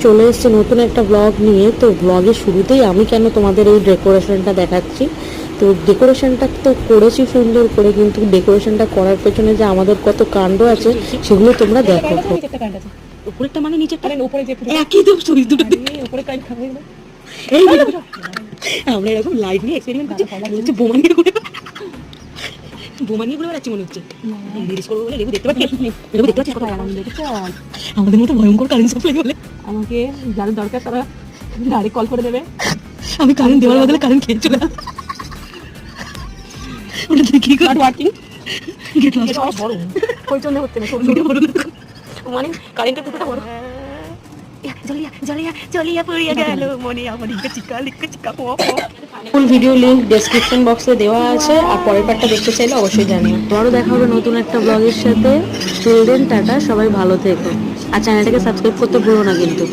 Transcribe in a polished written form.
চলে এসেছে নতুন একটা ব্লগ নিয়ে। তো ব্লগের শুরুতেই আমি কেন তোমাদের এই ডেকোরেশনটা দেখাচ্ছি। তো ডেকোরেশনটা তো করেছি সুন্দর করে, কিন্তু ডেকোরেশনটা করার পেছনে যে আমাদের কত কাণ্ড আছে সেগুলো তোমরা দেখো। উপরেরটা মানে নিচেরটা, উপরে যে একই তো সুইচ দুটো উপরে কাজ খাবে। এই আমরা এরকম লাইট নিয়ে এক্সপেরিমেন্ট করছি, হচ্ছে বোমা নিয়ে ঘুরে, বোমা নিয়ে ঘুরে বেড়াচ্ছি মনে হচ্ছে। রিলস করবো বলে লেবু দেখতে পাচ্ছি, লেবু দেখতে পাচ্ছিস কত আরাম দেখেছ। আমাদের মতো ভয়ঙ্কর কারেন্ট সাপ্লাই বলে আমাকে যাদের দরকার তারা ডাইরেক্ট কল করে দেবে। আমি কারেন্ট দেওয়ার বদলে কারেন্ট খেয়ে চলে আসবো। ওটা কি করে ওয়ার্কিং গেট লস বড় পরিচয় হচ্ছে না, ছোট বড় মানে কারেন্টের পুরোটা বড়। ফুল ভিডিও লিংক ডেসক্রিপশন বক্সে দেওয়া আছে, আর পরের পার্টটা দেখতে চাইলে অবশ্যই জানিও। আবারও দেখা হবে নতুন একটা ব্লগের সাথে। টিল দেন টাটা, সবাই ভালো থেকো, আর চ্যানেলটাকে সাবস্ক্রাইব করতে ভুলো না কিন্তু।